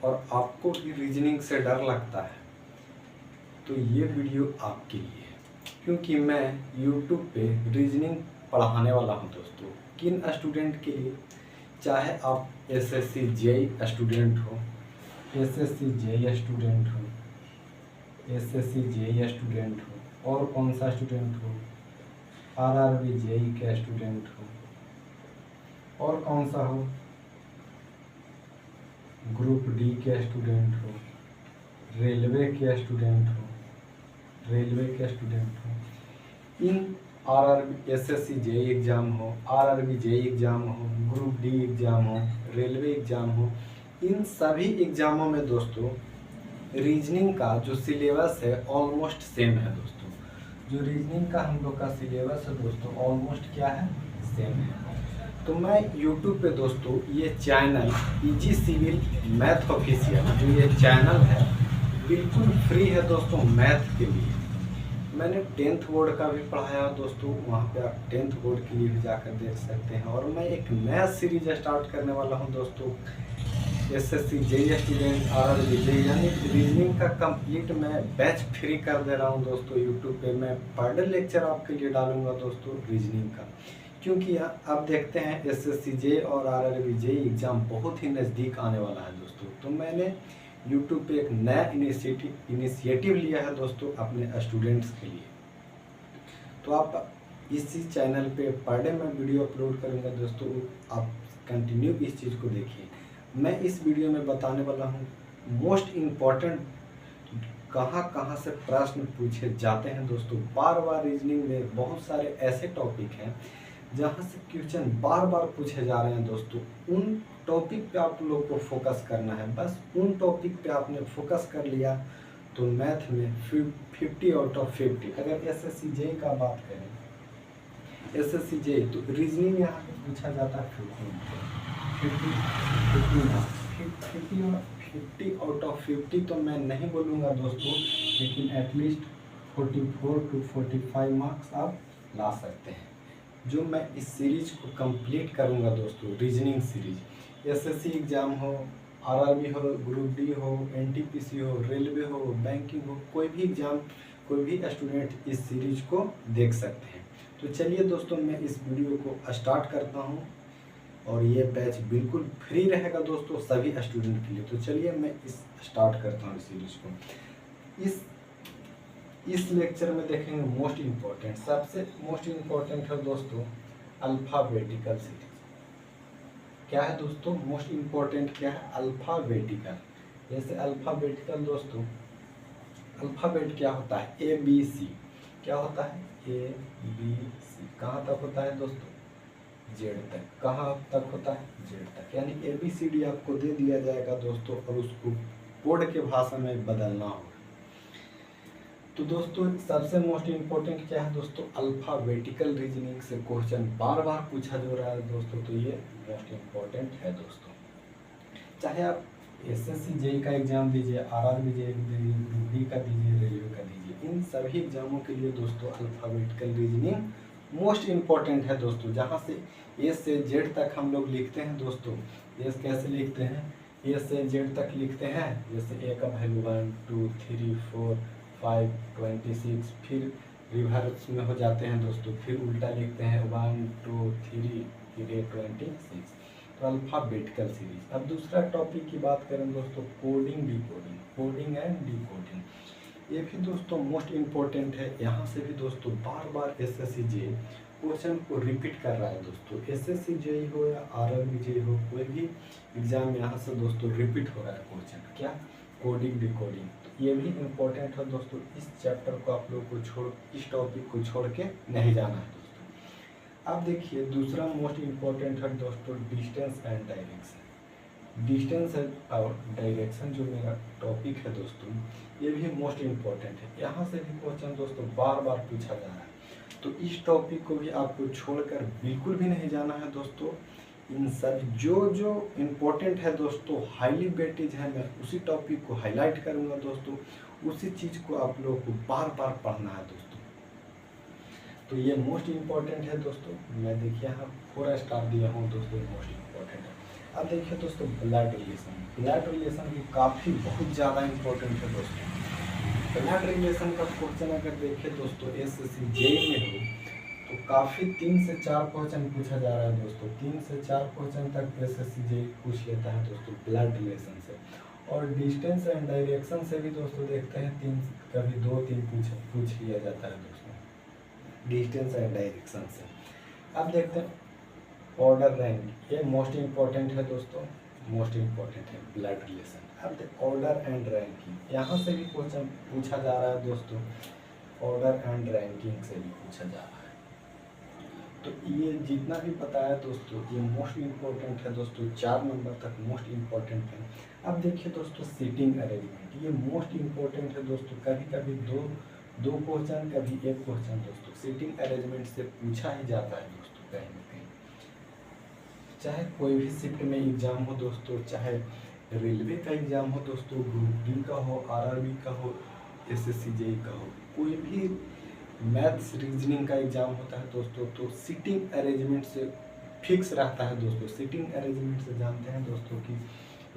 और आपको भी रीजनिंग से डर लगता है तो ये वीडियो आपके लिए है, क्योंकि मैं यूट्यूब पे रीजनिंग पढ़ाने वाला हूँ दोस्तों। किन स्टूडेंट के लिए, चाहे आप एसएससी जेईई स्टूडेंट हो, एसएससी जेईई स्टूडेंट हो, एसएससी जेईई स्टूडेंट हो, और कौन सा स्टूडेंट हो, आरआरबी जेईई के स्टूडेंट हो, और कौन सा हो, ग्रुप डी के स्टूडेंट हो, रेलवे के स्टूडेंट हो, रेलवे के स्टूडेंट हो, इन आरआरबी एसएससी जेईई एग्ज़ाम हो, आरआरबी जेईई एग्ज़ाम हो, ग्रुप डी एग्ज़ाम हो, रेलवे एग्ज़ाम हो, इन सभी एग्ज़ामों में दोस्तों रीजनिंग का जो सिलेबस है ऑलमोस्ट सेम है दोस्तों। जो रीजनिंग का हम लोग का सिलेबस है दोस्तों ऑलमोस्ट क्या है, सेम है। तो मैं यूट्यूब पे दोस्तों ये channel easy civil math official, जो ये चैनल है बिल्कुल फ्री है दोस्तों मैथ के लिए। मैंने 10th बोर्ड का भी पढ़ाया दोस्तों, वहाँ पे आप 10th बोर्ड के लिए भी जाकर देख सकते हैं। और मैं एक नया सीरीज स्टार्ट करने वाला हूँ दोस्तों, SSC JEE student, RRB JEE, यानी रीजनिंग का कंप्लीट मैं बैच फ्री कर दे रहा हूँ दोस्तों। यूट्यूब पे मैं पर डे लेक्चर आपके लिए डालूंगा दोस्तों रीजनिंग का, क्योंकि आप देखते हैं एसएससी जेईई और आरआरबी जेईई एग्ज़ाम बहुत ही नज़दीक आने वाला है दोस्तों। तो मैंने यूट्यूब पे एक नया इनिशिएटिव लिया है दोस्तों अपने स्टूडेंट्स के लिए। तो आप इसी चैनल पे पर डे मैं वीडियो अपलोड करूँगा दोस्तों, आप कंटिन्यू इस चीज़ को देखिए। मैं इस वीडियो में बताने वाला हूँ मोस्ट इम्पॉर्टेंट कहाँ से प्रश्न पूछे जाते हैं दोस्तों। बार बार रीजनिंग में बहुत सारे ऐसे टॉपिक हैं जहाँ से क्वेश्चन बार बार पूछे जा रहे हैं दोस्तों। उन टॉपिक पे आप लोग को फोकस करना है, बस उन टॉपिक पे आपने फोकस कर लिया तो मैथ में 50 आउट ऑफ 50। अगर एसएससी जेईई का बात करें, एसएससी जेईई तो रीजनिंग यहाँ पे पूछा जाता है 50 आउट ऑफ 50 तो मैं नहीं बोलूँगा दोस्तों, लेकिन एटलीस्ट 44 to 45 मार्क्स आप ला सकते हैं। जो मैं इस सीरीज को कंप्लीट करूँगा दोस्तों, रीजनिंग सीरीज, एसएससी एग्ज़ाम हो, आरआरबी हो, ग्रुप डी हो, एनटीपीसी हो, रेलवे हो, बैंकिंग हो, कोई भी एग्ज़ाम, कोई भी स्टूडेंट इस सीरीज को देख सकते हैं। तो चलिए दोस्तों मैं इस वीडियो को स्टार्ट करता हूँ, और ये बैच बिल्कुल फ्री रहेगा दोस्तों सभी स्टूडेंट के लिए। तो चलिए मैं इस स्टार्ट करता हूँ सीरीज को। इस लेक्चर में देखेंगे मोस्ट इम्पोर्टेंट, सबसे मोस्ट इम्पोर्टेंट है दोस्तों अल्फ़ाबेटिकल सीरीज। क्या है दोस्तों मोस्ट इम्पोर्टेंट, क्या है, अल्फ़ाबेटिकल। जैसे अल्फ़ाबेटिकल दोस्तों, अल्फ़ाबेट क्या होता है, ए बी सी, क्या होता है, ए बी सी, कहाँ तक होता है दोस्तों, जेड तक। कहाँ तक होता है, जेड तक। यानी ABCD आपको दे दिया जाएगा दोस्तों, और उसको बोर्ड के भाषा में बदलना होगा। तो दोस्तों सबसे मोस्ट इम्पोर्टेंट क्या है दोस्तों, अल्फ़ाबेटिकल रीजनिंग से क्वेश्चन बार बार पूछा जो रहा है दोस्तों, तो ये मोस्ट इम्पोर्टेंट है दोस्तों। चाहे आप एसएससी जेईई का एग्ज़ाम दीजिए, आरआरबी जेईई दीजिए, ग्रुप डी का दीजिए, रेलवे का दीजिए, इन सभी एग्ज़ामों के लिए दोस्तों अल्फ़ाबेटिकल रीजनिंग मोस्ट इम्पॉर्टेंट है दोस्तों। जहाँ से ए से जेड तक हम लोग लिखते हैं दोस्तों, ये कैसे लिखते हैं, ए से जेड तक लिखते हैं। जैसे ए का वैल्यू 1 2 3 4 5 26, फिर रिवर्स में हो जाते हैं दोस्तों, फिर उल्टा लिखते हैं 1 2 3 फिर 26। तो अल्फ़ाबेटिकल सीरीज। अब दूसरा टॉपिक की बात करें दोस्तों, coding decoding, coding and decoding, ये भी दोस्तों मोस्ट इम्पोर्टेंट है। यहाँ से भी दोस्तों बार बार एसएससी जेईई क्वेश्चन को रिपीट कर रहा है दोस्तों। एसएससी जेईई हो या आरआरबी जेईई हो, कोई भी एग्जाम यहाँ से दोस्तों रिपीट हो रहा है क्वेश्चन, क्या, कोडिंग डिकोडिंग। तो ये भी इम्पोर्टेंट है दोस्तों। इस चैप्टर को आप लोग को छोड़, इस टॉपिक को छोड़ के नहीं जाना है दोस्तों। अब देखिए दूसरा मोस्ट इम्पोर्टेंट है दोस्तों डिस्टेंस एंड डायरेक्शन। डिस्टेंस और डायरेक्शन जो मेरा टॉपिक है दोस्तों, ये भी मोस्ट इम्पोर्टेंट है। यहाँ से भी क्वेश्चन दोस्तों बार बार पूछा जा रहा है, तो इस टॉपिक को भी आपको छोड़कर बिल्कुल भी नहीं जाना है दोस्तों। इन सब जो इम्पोर्टेंट है दोस्तों, हाईली वेटेज है, मैं उसी टॉपिक को हाईलाइट करूँगा दोस्तों। उसी चीज़ को आप लोगों को बार बार पढ़ना है दोस्तों। तो ये मोस्ट इम्पोर्टेंट है दोस्तों। मैं देखिए यहाँ 4 स्टार दिया हूँ दोस्तों, मोस्ट इम्पोर्टेंट है। अब देखिए दोस्तों ब्लड रिलेशन भी काफ़ी बहुत ज़्यादा इम्पोर्टेंट है दोस्तों। ब्लड रिलेशन का क्वेश्चन अगर देखें दोस्तों SSC जेई में हो तो काफ़ी 3 से 4 क्वेश्चन पूछा जा रहा है दोस्तों। 3 से 4 क्वेश्चन तक SSC जेई पूछ लेता है दोस्तों ब्लड रिलेशन से। और डिस्टेंस एंड डायरेक्शन से भी दोस्तों देखते हैं 3 कभी 2-3 पूछ लिया जाता है दोस्तों डिस्टेंस एंड डायरेक्शन से। अब देखते हैं ऑर्डर रैंक, ये मोस्ट इम्पोर्टेंट है दोस्तों, मोस्ट इम्पोर्टेंट है ब्लड रिलेशन। अब देखिए ऑर्डर एंड रैंकिंग, यहाँ से भी क्वेश्चन पूछा जा रहा है दोस्तों, ऑर्डर एंड रैंकिंग से भी पूछा जा रहा है। तो ये जितना भी बताया दोस्तों ये मोस्ट इम्पोर्टेंट है दोस्तों, 4 नंबर तक मोस्ट इम्पोर्टेंट है। अब देखिए दोस्तों सीटिंग अरेंजमेंट, ये मोस्ट इम्पोर्टेंट है दोस्तों। कभी कभी दो क्वेश्चन, कभी एक क्वेश्चन दोस्तों सीटिंग अरेंजमेंट से पूछा ही जाता है दोस्तों कहीं ना कहीं। चाहे कोई भी शिफ्ट में एग्जाम हो दोस्तों, चाहे रेलवे का एग्जाम हो दोस्तों, ग्रुप डी का हो, RRB का हो, SSC जेई का हो, कोई भी मैथ्स रीजनिंग का एग्जाम होता है दोस्तों, तो सीटिंग अरेंजमेंट से फिक्स रहता है दोस्तों। सीटिंग अरेंजमेंट से जानते हैं दोस्तों कि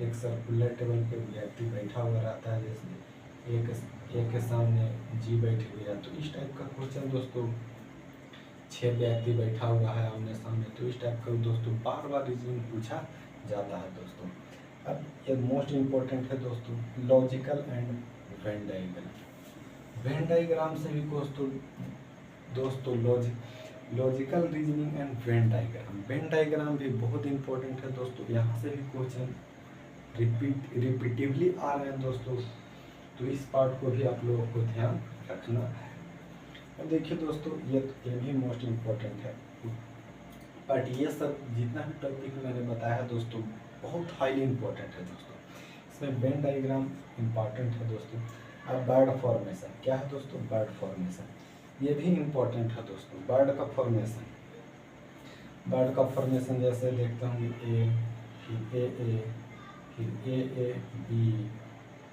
एक सर्कुलर टेबल पे व्यक्ति बैठा हुआ रहता है, जैसे एक के सामने जी बैठ गया, तो इस टाइप का क्वेश्चन दोस्तों, 6 व्यक्ति बैठा हुआ है आमने सामने, तो इस टाइप का दोस्तों बार बार रीजनिंग पूछा जाता है दोस्तों। अब ये मोस्ट इम्पोर्टेंट है दोस्तों logical and Venn diagram. Venn diagram से भी दोस्तों logical reasoning and Venn diagram भी बहुत इंपॉर्टेंट है दोस्तों। यहाँ से भी क्वेश्चन रिपीटिवली आ रहे हैं दोस्तों, तो इस पार्ट को भी आप लोगों को ध्यान रखना है। अब देखिए दोस्तों ये भी मोस्ट इम्पोर्टेंट है, बट ये सब जितना भी टॉपिक मैंने बताया है दोस्तों बहुत हाईली इम्पोर्टेंट है दोस्तों। इसमें वेन डायग्राम इम्पॉर्टेंट है दोस्तों। अब बर्ड फॉर्मेशन क्या है दोस्तों, बर्ड फॉर्मेशन ये भी इम्पोर्टेंट है दोस्तों। बर्ड का फॉर्मेशन जैसे देखता हूँ ए, फिर ए बी,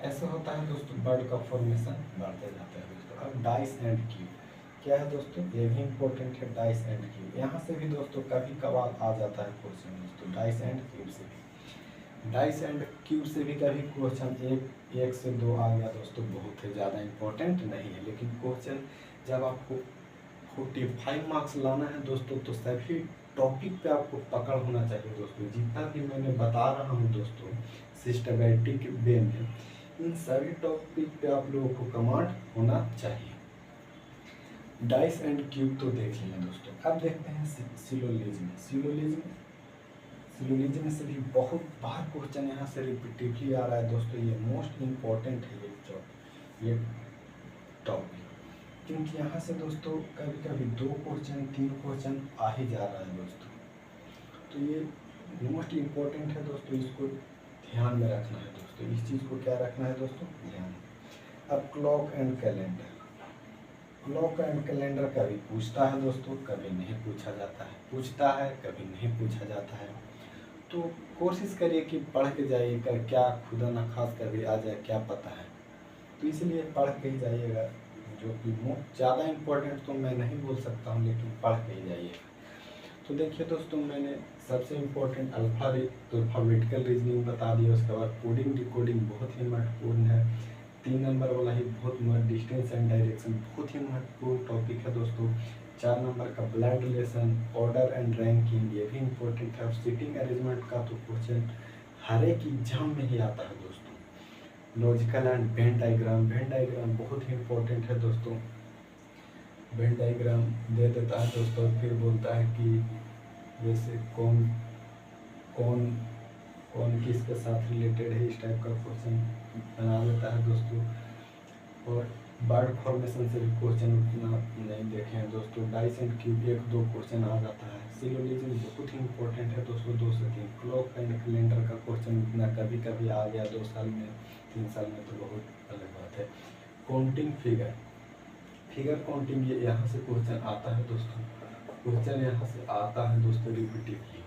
ऐसा होता है दोस्तों। बर्ड का फॉर्मेशन बढ़ते जाता है दोस्तों। अब डाइस एंड क्यूब क्या है दोस्तों, ये भी इम्पोर्टेंट है, डाइस एंड क्यूब। यहाँ से भी दोस्तों कभी कभार आ जाता है क्वेश्चन दोस्तों, डाइस एंड क्यूब से भी कभी क्वेश्चन 1 से 2 आ गया दोस्तों, बहुत ही ज़्यादा इम्पोर्टेंट नहीं है। लेकिन क्वेश्चन जब आपको 45 मार्क्स लाना है दोस्तों, तो सभी टॉपिक पे आपको पकड़ होना चाहिए दोस्तों। जितना भी मैंने बता रहा हूँ दोस्तों सिस्टमैटिक वे में, इन सभी टॉपिक पे आप लोगों को कमांड होना चाहिए। डाइस एंड क्यूब तो देख लिया दोस्तों। अब देखते हैं सिलोजिज्म से भी बहुत बार क्वेश्चन यहाँ से रिपीटिवली आ रहा है दोस्तों। ये मोस्ट इम्पोर्टेंट है ये टॉपिक, क्योंकि यहाँ से दोस्तों कभी कभी 2 क्वेश्चन 3 क्वेश्चन आ ही जा रहा है दोस्तों। तो ये मोस्ट इम्पोर्टेंट है दोस्तों, इसको ध्यान में रखना है दोस्तों। इस चीज़ को क्या रखना है दोस्तों, ध्यान। अब क्लॉक एंड कैलेंडर कभी पूछता है दोस्तों, कभी नहीं पूछा जाता है, पूछता है कभी नहीं पूछा जाता है। तो कोशिश करिए कि पढ़ के जाइएगा, क्या खुदा न खास कभी आ जाए क्या पता है। तो इसलिए पढ़ के ही जाइएगा, जो कि ज़्यादा इम्पोर्टेंट तो मैं नहीं बोल सकता हूँ, लेकिन पढ़ के ही जाइएगा। तो देखिए दोस्तों मैंने सबसे इम्पोर्टेंट अल्फ़ाबेटिकल रीजनिंग बता दिया। उसके बाद कोडिंग डिकोडिंग बहुत ही महत्वपूर्ण है। 3 नंबर वाला ही बहुत डिस्टेंस एंड डायरेक्शन बहुत ही महत्वपूर्ण टॉपिक है दोस्तों। 4 नंबर का blood relation, order and ranking ये भी इम्पोर्टेंट है। और सीटिंग अरेंजमेंट का तो क्वेश्चन हर एक एग्जाम में ही आता है दोस्तों। लॉजिकल एंड वेन डायग्राम बहुत ही इम्पोर्टेंट है दोस्तों। वेन डायग्राम दे देता है दोस्तों, फिर बोलता है कि जैसे कौन किसके साथ रिलेटेड है, इस टाइप का क्वेश्चन बना देता है दोस्तों। और बर्ड फॉर्मेशन से भी क्वेश्चन उतना नहीं देखे हैं दोस्तों। डाइस एंड क्यूब 1-2 क्वेश्चन आ जाता है। सिलोजिज्म बहुत ही इंपॉर्टेंट है दोस्तों, 2 से 3। क्लॉक एंड कैलेंडर का क्वेश्चन उतना कभी कभी आ गया, 2 साल में 3 साल में तो बहुत अलग बात है। काउंटिंग फिगर काउंटिंग ये यहाँ से क्वेश्चन आता है दोस्तों, क्वेश्चन यहाँ से आता है दोस्तों रिपीटिवली।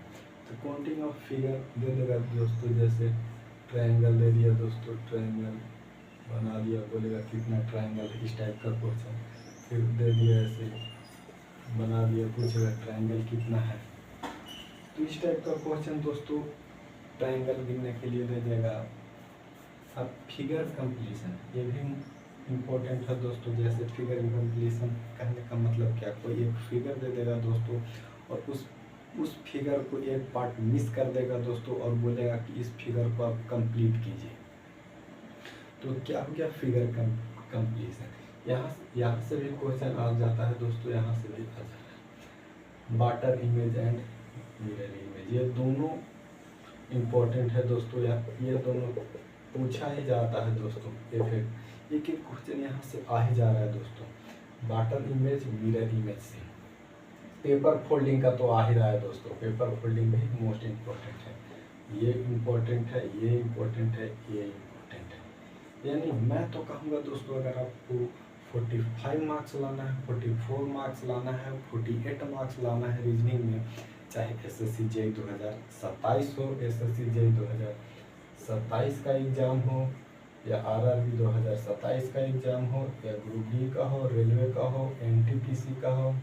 तो काउंटिंग ऑफ फिगर दे देगा दोस्तों, जैसे ट्रायंगल दे दिया दोस्तों, ट्रायंगल बना दिया, बोलेगा कितना ट्रायंगल है, इस टाइप का क्वेश्चन। फिर दे दिया ऐसे बना दिया, पूछेगा ट्रायंगल कितना है। तो इस टाइप का क्वेश्चन दोस्तों ट्रायंगल गिनने के लिए दे देगा। अब फिगर कंप्लीशन ये भी इम्पोर्टेंट है दोस्तों। जैसे फिगर कंप्लीशन कहने का मतलब क्या, कोई एक फिगर दे देगा दोस्तों और उस फिगर को एक पार्ट मिस कर देगा दोस्तों और बोलेगा कि इस फिगर को आप कंप्लीट कीजिए। तो क्या हो गया फिगर कंप्लीशन। यहाँ से भी क्वेश्चन आ जाता है दोस्तों, यहाँ से भी आ जाता है। Water image and mirror image ये दोनों इम्पोर्टेंट है दोस्तों। ये दोनों पूछा ही जाता है दोस्तों। एक क्वेश्चन यहाँ से आ ही जा रहा है दोस्तों। वाटर इमेज मिरर इमेज से पेपर फोल्डिंग का तो आ ही रहा है दोस्तों। पेपर फोल्डिंग भी मोस्ट इम्पोर्टेंट है। ये इम्पोर्टेंट है, ये इम्पोर्टेंट है, ये इम्पोर्टेंट है। यानी मैं तो कहूँगा दोस्तों, अगर आपको 45 मार्क्स लाना है, 44 मार्क्स लाना है, 48 मार्क्स लाना है रीजनिंग में, चाहे SSC JEE 2027 हो, SSC JEE 2027 का एग्ज़ाम हो, या RRB 2027 का एग्ज़ाम हो, या ग्रुप डी का हो, रेलवे का हो, NTPC का हो,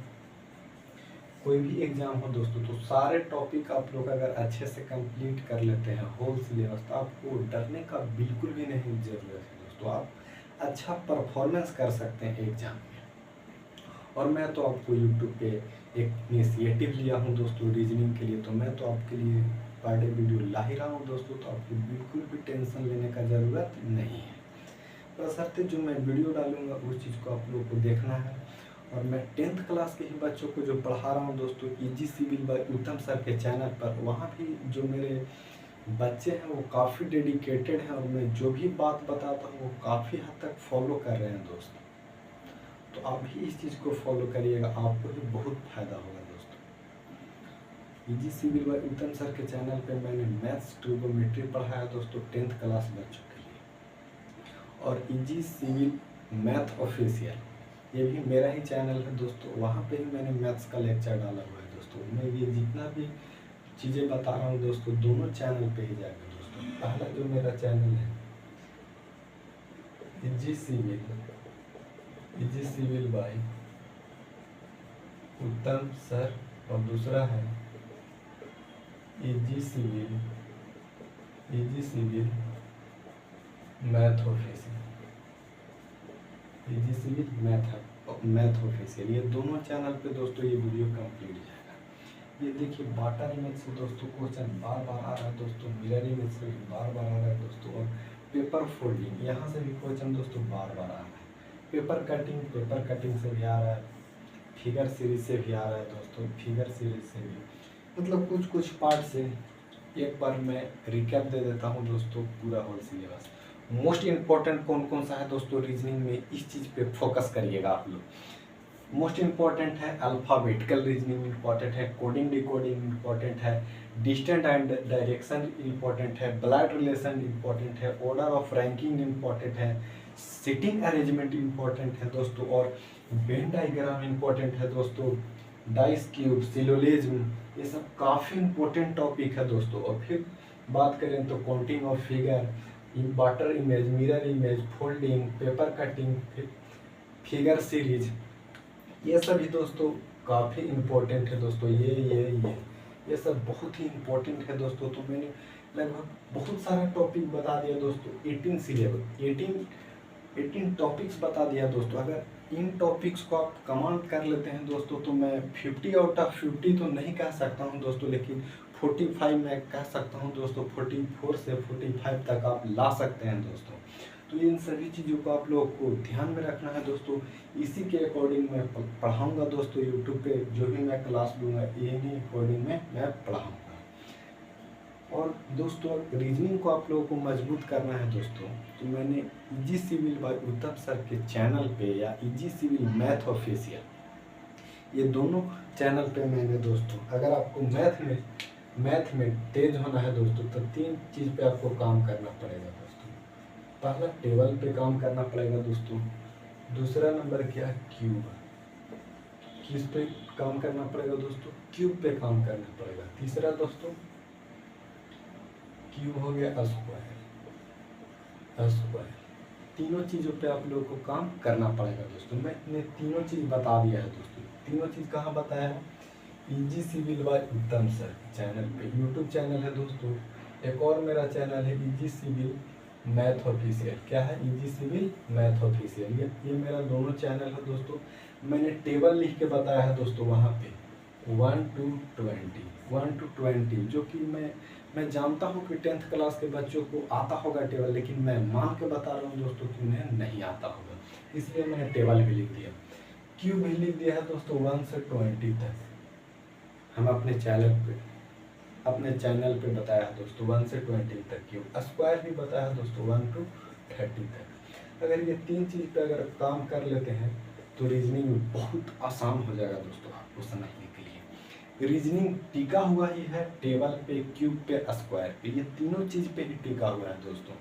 कोई भी एग्ज़ाम हो दोस्तों, तो सारे टॉपिक आप लोग अगर अच्छे से कंप्लीट कर लेते हैं होल सिलेबस, तो आपको डरने का बिल्कुल भी नहीं ज़रूरत है दोस्तों। आप अच्छा परफॉर्मेंस कर सकते हैं एग्ज़ाम में। और मैं तो आपको यूट्यूब पे एक इनिशिएटिव लिया हूँ दोस्तों रीजनिंग के लिए, तो मैं तो आपके लिए पर डे वीडियो ला ही रहा हूँ दोस्तों। तो आपको बिल्कुल भी टेंशन लेने का ज़रूरत नहीं है। बशर्ते जो मैं वीडियो डालूँगा उस चीज़ को आप लोगों को देखना है। और मैं 10th क्लास के ही बच्चों को जो पढ़ा रहा हूँ दोस्तों, EG civil by Uttam sir के चैनल पर, वहाँ भी जो मेरे बच्चे हैं वो काफ़ी डेडिकेटेड हैं और मैं जो भी बात बताता हूँ वो काफ़ी हद तक फॉलो कर रहे हैं दोस्तों। तो आप भी इस चीज़ को फॉलो करिएगा, आपको भी बहुत फ़ायदा होगा दोस्तों। EG civil by Uttam sir के चैनल पे मैंने मैथ्स ट्रिग्नोमेट्री पढ़ाया दोस्तों 10th क्लास बच्चों के लिए। और EG सिविल मैथ ऑफिशियल ये भी मेरा ही चैनल है दोस्तों, वहाँ पे ही मैंने मैथ्स का लेक्चर डाला हुआ है दोस्तों। मैं ये जितना भी चीज़ें बता रहा हूँ दोस्तों, दोनों चैनल पे ही जाएगा दोस्तों। पहला जो मेरा चैनल है EG civil by Uttam sir, और दूसरा है EG civil math official. EG civil math official, ये दोनों चैनल पे दोस्तों ये वीडियो कंप्लीट जाएगा। ये देखिए वाटर इमेज से दोस्तों क्वेश्चन बार बार आ रहा है दोस्तों, मिरर इमेज से भी बार बार आ रहा है दोस्तों, और पेपर फोल्डिंग यहाँ से भी क्वेश्चन दोस्तों बार बार आ रहा है। पेपर कटिंग से भी आ रहा है, फिगर सीरीज से भी आ रहा है दोस्तों, फिगर सीरीज से भी, मतलब कुछ पार्ट से। एक बार मैं रिकैप दे देता हूँ दोस्तों पूरा होल सिलेबस। मोस्ट इम्पॉर्टेंट कौन कौन सा है दोस्तों रीजनिंग में, इस चीज़ पे फोकस करिएगा आप लोग। मोस्ट इम्पॉर्टेंट है अल्फ़ाबेटिकल रीजनिंग इम्पॉर्टेंट है, कोडिंग डिकोडिंग इम्पॉर्टेंट है, डिस्टेंस एंड डायरेक्शन इम्पॉर्टेंट है, ब्लड रिलेशन इम्पॉर्टेंट है, ऑर्डर ऑफ रैंकिंग इम्पॉर्टेंट है, सिटिंग अरेंजमेंट इम्पॉर्टेंट है दोस्तों, और वेन डायग्राम इम्पॉर्टेंट है दोस्तों, डाइस क्यूब, सिलोजिज्म, ये सब काफ़ी इम्पोर्टेंट टॉपिक है दोस्तों। और फिर बात करें तो counting of figure, water image, mirror image, folding, paper cutting, figure series, ये सभी दोस्तों काफ़ी इम्पोर्टेंट है दोस्तों। ये सब बहुत ही इम्पोर्टेंट है दोस्तों। तो मैंने लगभग बहुत सारा टॉपिक बता दिया दोस्तों। 18 टॉपिक्स बता दिया दोस्तों। अगर इन टॉपिक्स को आप कमांड कर लेते हैं दोस्तों, तो मैं 50 आउट ऑफ 50 तो नहीं कह सकता हूं दोस्तों, लेकिन 45 मैं कह सकता हूं दोस्तों। 44 से 45 तक आप ला सकते हैं दोस्तों। तो इन सभी चीज़ों को आप लोगों को ध्यान में रखना है दोस्तों। इसी के अकॉर्डिंग मैं पढ़ाऊँगा दोस्तों। यूट्यूब पे जो भी मैं क्लास लूँगा इन्हीं अकॉर्डिंग में मैं पढ़ाऊँगा। और दोस्तों रीजनिंग को आप लोगों को मजबूत करना है दोस्तों, तो मैंने EG civil by Uttam sir के चैनल पे या EG सिविल मैथ ऑफिशियल, ये दोनों चैनल पे मैंने दोस्तों, अगर आपको मैथ में तेज होना है दोस्तों, तो 3 चीज़ पे आपको काम करना पड़ेगा दोस्तों। पहला टेबल पे काम करना पड़ेगा दोस्तों। दूसरा नंबर क्या है, क्यूब, किस पे काम करना पड़ेगा दोस्तों, क्यूब पे काम करना पड़ेगा। तीसरा दोस्तों क्यूब हो गया स्क्वायर। तीनों चीज़ों पे आप लोगों को काम करना पड़ेगा दोस्तों। मैंने तीनों चीज़ बता दिया है दोस्तों। तीनों चीज़ कहाँ बताया है, EG civil by Uttam sir channel पे, यूट्यूब चैनल है दोस्तों। एक और मेरा चैनल है इजी सिविल मैथ ऑफिशियल। क्या है? Easy civil math official. ये मेरा दोनों चैनल है दोस्तों। मैंने टेबल लिख के बताया है दोस्तों वहाँ पे 1 to 20, 1 to 20, जो कि मैं जानता हूँ कि 10th क्लास के बच्चों को आता होगा टेबल, लेकिन मैं मान के बता रहा हूँ दोस्तों कि उन्हें नहीं आता होगा, इसलिए मैंने टेबल भी लिख दिया। क्यूब भी लिख दिया है दोस्तों 1 से 20 तक। हम अपने चैनल पे बताया है दोस्तों 1 से 20 तक क्यूब। स्क्वायर भी बताया है दोस्तों 1 to 30 तक। अगर ये 3 चीज़ पे अगर काम कर लेते हैं तो रीजनिंग में बहुत आसान हो जाएगा दोस्तों आपको समझने के लिए। रीजनिंग टिका हुआ ही है टेबल पे, क्यूब पे, स्क्वायर पे, ये तीनों चीज़ पे ही टिका हुआ है दोस्तों।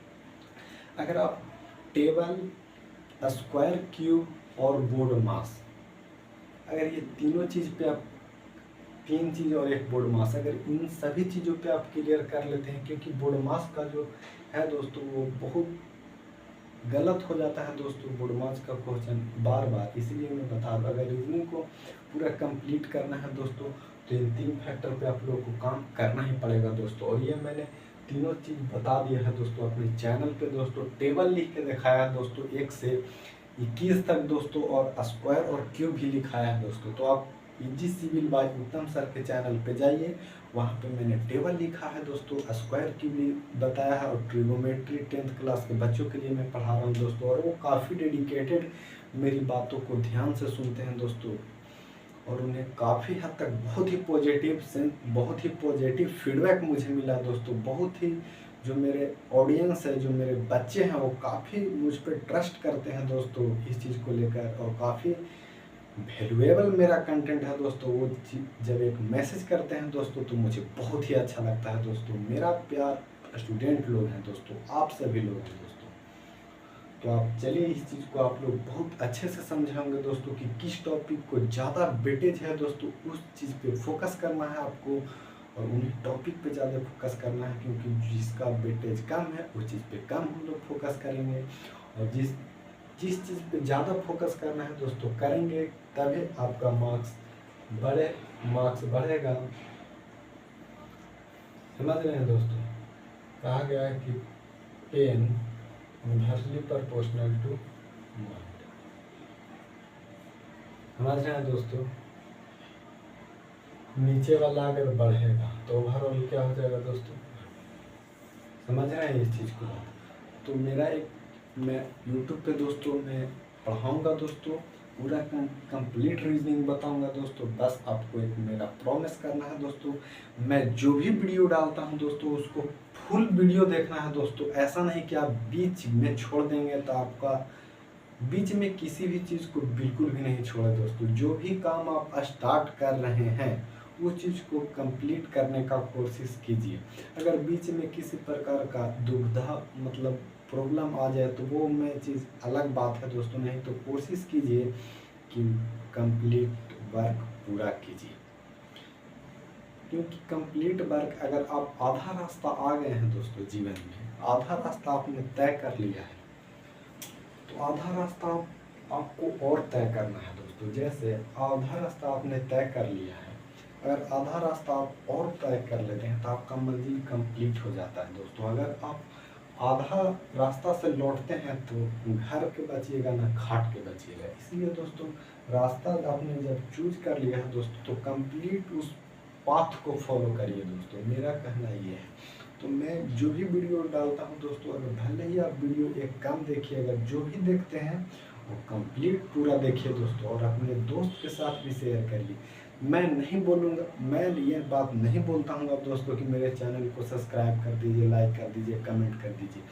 अगर आप टेबल, स्क्वायर, क्यूब और बोर्ड मास, अगर ये तीनों चीज़ पे आप 3 चीज़ और एक बोर्ड मास, अगर इन सभी चीज़ों पे आप क्लियर कर लेते हैं, क्योंकि बोर्ड मास का जो है दोस्तों वो बहुत गलत हो जाता है दोस्तों बोर्ड मास का क्वेश्चन बार बार, इसलिए मैं बता रहा हूँ। अगर रीजनिंग को पूरा कंप्लीट करना है दोस्तों तो इन 3 फैक्टर पे आप लोगों को काम करना ही पड़ेगा दोस्तों। और ये मैंने तीनों चीज़ बता दिया है दोस्तों अपने चैनल पे दोस्तों। टेबल लिख के दिखाया है दोस्तों 1 से 21 तक दोस्तों, और स्क्वायर और क्यूब भी लिखाया है दोस्तों। तो आप easy civil by Uttam sir के चैनल पे जाइए, वहाँ पे मैंने टेबल लिखा है दोस्तों, स्क्वायर क्यूब भी बताया है, और ट्रिगोमेट्री 10th क्लास के बच्चों के लिए मैं पढ़ा रहा हूँ दोस्तों। और वो काफ़ी डेडिकेटेड मेरी बातों को ध्यान से सुनते हैं दोस्तों, और उन्हें काफ़ी हद तक बहुत ही पॉजिटिव फीडबैक मुझे मिला दोस्तों। बहुत ही जो मेरे ऑडियंस है, जो मेरे बच्चे हैं, वो काफ़ी मुझ पर ट्रस्ट करते हैं दोस्तों इस चीज़ को लेकर, और काफ़ी वैल्यूएबल मेरा कंटेंट है दोस्तों। वो जब एक मैसेज करते हैं दोस्तों तो मुझे बहुत ही अच्छा लगता है दोस्तों। मेरा प्यार स्टूडेंट लोग हैं दोस्तों, आप सभी लोग हैं दोस्तों। तो आप चलिए इस चीज़ को आप लोग बहुत अच्छे से समझाएंगे दोस्तों कि किस टॉपिक को ज़्यादा वेटेज है दोस्तों, उस चीज़ पे फोकस करना है आपको, और उन्हीं टॉपिक पे ज़्यादा फोकस करना है, क्योंकि जिसका वेटेज कम है उस चीज़ पे कम हम लोग फोकस करेंगे, और जिस चीज़ पे ज़्यादा फोकस करना है दोस्तों करेंगे, तभी आपका मार्क्स बढ़ेगा। समझ रहे हैं दोस्तों? कहा गया है कि pain inversely proportional to mind. समझ रहे हैं दोस्तों? नीचे वाला अगर बढ़ेगा तो ओवरऑल क्या हो जाएगा दोस्तों? समझ रहे हैं इस चीज़ को? तो मैं YouTube पे दोस्तों मैं पढ़ाऊँगा दोस्तों, पूरा कंप्लीट रीजनिंग बताऊंगा दोस्तों। बस आपको एक मेरा प्रॉमिस करना है दोस्तों, मैं जो भी वीडियो डालता हूं दोस्तों उसको फुल वीडियो देखना है दोस्तों। ऐसा नहीं कि आप बीच में छोड़ देंगे, तो आपका बीच में किसी भी चीज़ को बिल्कुल भी नहीं छोड़े दोस्तों। जो भी काम आप स्टार्ट कर रहे हैं वो चीज़ को कंप्लीट करने का कोशिश कीजिए। अगर बीच में किसी प्रकार का दुविधा मतलब प्रॉब्लम आ जाए तो वो मैं चीज़ अलग बात है दोस्तों, नहीं तो कोशिश कीजिए कि कंप्लीट वर्क पूरा कीजिए। क्योंकि कंप्लीट वर्क, अगर आप आधा रास्ता आ गए हैं दोस्तों जीवन में, आधा रास्ता आपने तय कर लिया है, तो आधा रास्ता आपको और तय करना है दोस्तों। जैसे आधा रास्ता आपने तय कर लिया है, अगर आधा रास्ता आप और तय कर लेते हैं तो आपका मंजिल कंप्लीट हो जाता है दोस्तों। अगर आप आधा रास्ता से लौटते हैं तो घर के बचिएगा ना घाट के बचिएगा। इसलिए दोस्तों रास्ता आपने जब चूज कर लिया है दोस्तों तो कंप्लीट उस पाथ को फॉलो करिए दोस्तों, मेरा कहना ये है। तो मैं जो भी वीडियो डालता हूँ दोस्तों, अगर भले ही आप वीडियो एक कम देखिए, अगर जो भी देखते हैं वो कंप्लीट पूरा देखिए दोस्तों, और अपने दोस्त के साथ भी शेयर करिए। मैं नहीं बोलूँगा, मैं ये बात नहीं बोलता हूँ अब दोस्तों कि मेरे चैनल को सब्सक्राइब कर दीजिए, लाइक कर दीजिए, कमेंट कर दीजिए।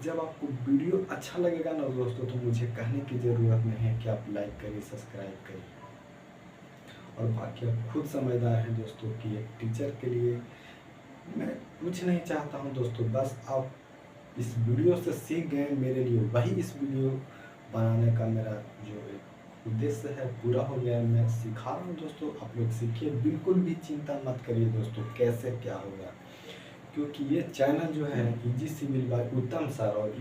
जब आपको वीडियो अच्छा लगेगा ना दोस्तों तो मुझे कहने की ज़रूरत नहीं है कि आप लाइक करिए, सब्सक्राइब करिए। और बाकी आप खुद समझदार हैं दोस्तों कि एक टीचर के लिए मैं कुछ नहीं चाहता हूँ दोस्तों, बस आप इस वीडियो से सीख गए मेरे लिए वही इस वीडियो बनाने का मेरा जो एक उद्देश्य है पूरा हो गया। मैं सिखा रहा हूँ दोस्तों, आप लोग सीखिए, बिल्कुल भी चिंता मत करिए दोस्तों कैसे क्या होगा, क्योंकि ये चैनल जो है easy civil by Uttam sir और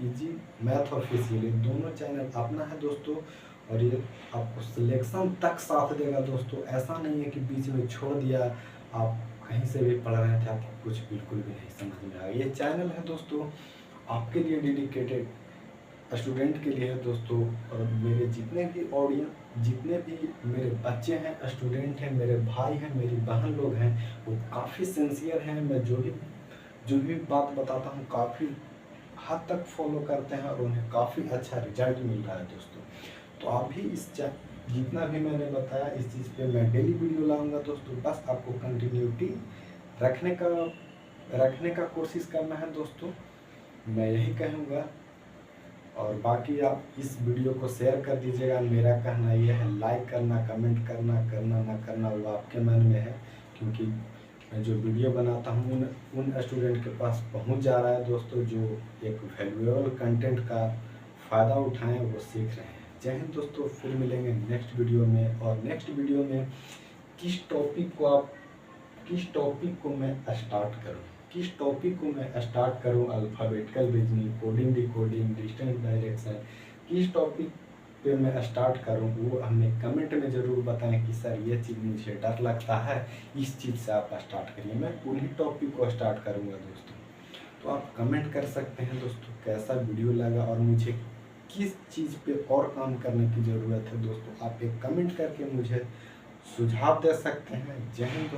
इजी मैथ ऑफिशियल, ये दोनों चैनल अपना है दोस्तों, और ये आपको सिलेक्शन तक साथ देगा दोस्तों। ऐसा नहीं है कि बीच में छोड़ दिया, आप कहीं से भी पढ़ रहे थे आपको कुछ बिल्कुल भी नहीं समझ में आया। ये चैनल है दोस्तों आपके लिए डेडिकेटेड, स्टूडेंट के लिए है दोस्तों। और मेरे जितने भी मेरे बच्चे हैं, स्टूडेंट हैं, मेरे भाई हैं, मेरी बहन लोग हैं, वो काफ़ी सिंसियर हैं। मैं जो भी बात बताता हूँ काफ़ी हद तक फॉलो करते हैं और उन्हें काफ़ी अच्छा रिजल्ट मिल रहा है दोस्तों। तो आप भी जितना भी मैंने बताया इस चीज़ पे मैं डेली वीडियो लाऊंगा दोस्तों। बस आपको कंटिन्यूटी रखने का कोशिश करना है दोस्तों, मैं यही कहूँगा। और बाकी आप इस वीडियो को शेयर कर दीजिएगा। मेरा कहना यह है, लाइक करना, कमेंट करना ना करना वो आपके मन में है, क्योंकि मैं जो वीडियो बनाता हूँ उन स्टूडेंट के पास पहुँच जा रहा है दोस्तों, जो एक वैल्यूएबल कंटेंट का फ़ायदा उठाएं, वो सीख रहे हैं। जय हिंद दोस्तों, फिर मिलेंगे नेक्स्ट वीडियो में। और नेक्स्ट वीडियो में किस टॉपिक को मैं स्टार्ट करूं, alphabetical reasoning, coding decoding, distance direction, किस टॉपिक पे मैं स्टार्ट करूं, वो हमें कमेंट में ज़रूर बताएं कि सर ये चीज़ मुझे डर लगता है, इस चीज़ से आप स्टार्ट करिए। मैं उन्हीं टॉपिक को स्टार्ट करूँगा दोस्तों। तो आप कमेंट कर सकते हैं दोस्तों कैसा वीडियो लगा और मुझे किस चीज़ पे और काम करने की ज़रूरत है दोस्तों। आप एक कमेंट करके मुझे सुझाव दे सकते हैं। जय हिंद दोस्तों।